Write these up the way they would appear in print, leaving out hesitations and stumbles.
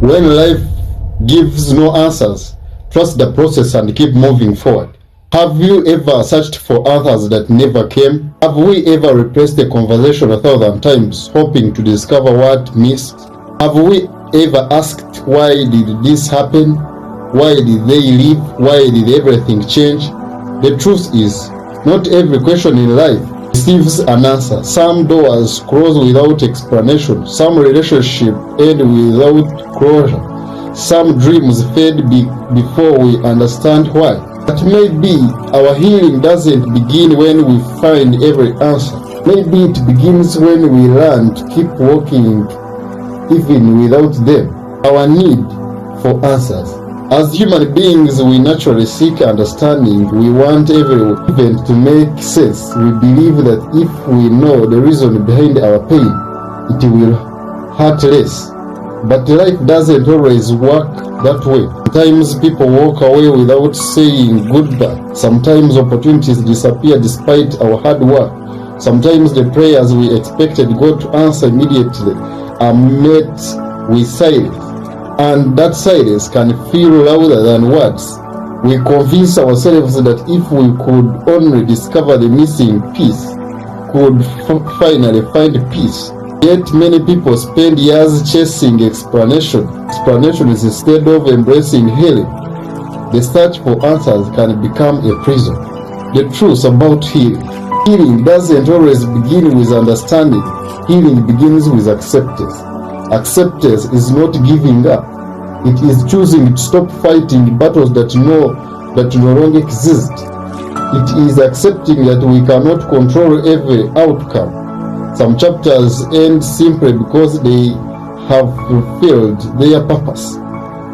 When life gives no answers, trust the process and keep moving forward. Have you ever searched for answers that never came? Have we ever replaced a conversation 1,000 times, hoping to discover what missed? Have we ever asked, why did this happen? Why did they leave? Why did everything change? The truth is, not every question in life receives an answer. Some doors close without explanation. Some relationships end without closure. Some dreams fade before we understand why. But maybe our healing doesn't begin when we find every answer. Maybe it begins when we learn to keep walking even without them. Our need for answers. As human beings, we naturally seek understanding. We want every event to make sense. We believe that if we know the reason behind our pain, it will hurt less. But life doesn't always work that way. Sometimes people walk away without saying goodbye. Sometimes opportunities disappear despite our hard work. Sometimes the prayers we expected God to answer immediately are met with silence. And that silence can feel louder than words. We convince ourselves that if we could only discover the missing piece, could finally find peace. Yet many people spend years chasing explanation instead of embracing healing. The search for answers can become a prison. The truth about healing doesn't always begin with understanding. Healing begins with acceptance. Acceptance is not giving up. It is choosing to stop fighting battles that no longer exist. It is accepting that we cannot control every outcome. Some chapters end simply because they have fulfilled their purpose.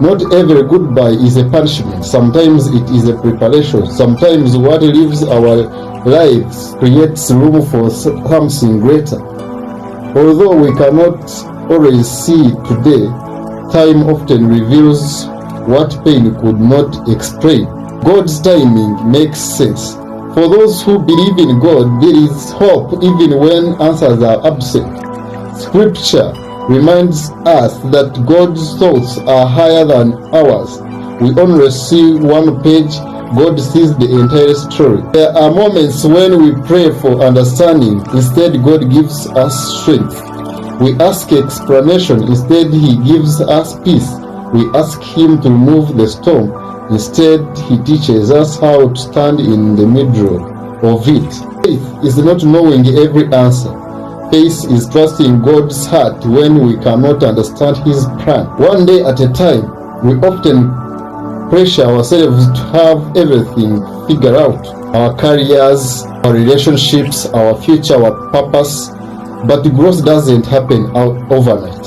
Not every goodbye is a punishment. Sometimes it is a preparation. Sometimes what leaves our lives creates room for something greater. Although we cannot always see it today, time often reveals what pain could not explain. God's timing makes sense. For those who believe in God, there is hope even when answers are absent. Scripture reminds us that God's thoughts are higher than ours. We only see one page, God sees the entire story. There are moments when we pray for understanding, instead God gives us strength. We ask explanation, instead He gives us peace. We ask Him to remove the storm, instead He teaches us how to stand in the middle of it. Faith is not knowing every answer. Faith is trusting God's heart when we cannot understand His plan. One day at a time. We often pressure ourselves to have everything figured out. Our careers, our relationships, our future, our purpose. But growth doesn't happen overnight.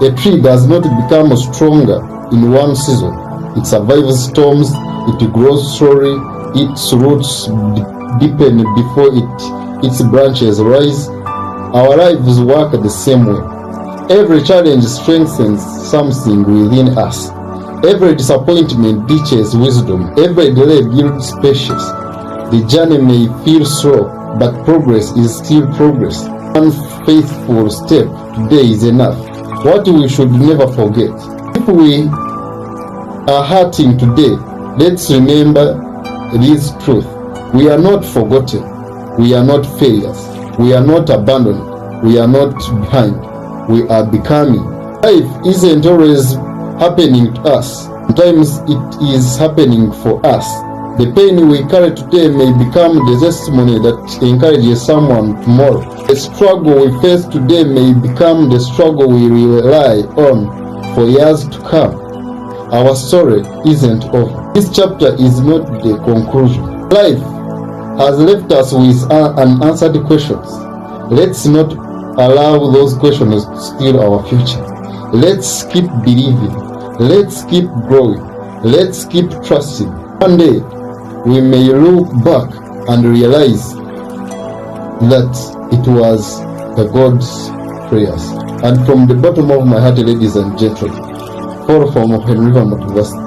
A tree does not become stronger in one season. It survives storms, it grows slowly, its roots deepen before its branches rise. Our lives work the same way. Every challenge strengthens something within us. Every disappointment teaches wisdom. Every delay builds patience. The journey may feel slow, but progress is still progress. One faithful step today is enough. What we should never forget. If we are hurting today, let's remember this truth. We are not forgotten. We are not failures. We are not abandoned. We are not behind. We are becoming. Life isn't always happening to us. Sometimes it is happening for us. The pain we carry today may become the testimony that encourages someone tomorrow. The struggle we face today may become the struggle we rely on for years to come. Our story isn't over. This chapter is not the conclusion. Life has left us with unanswered questions. Let's not allow those questions to steal our future. Let's keep believing. Let's keep growing. Let's keep trusting. One day, we may look back and realize that it was the God's prayers. And from the bottom of my heart, ladies and gentlemen, follow from Open River Motivation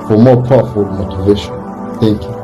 for more powerful motivation. Thank you.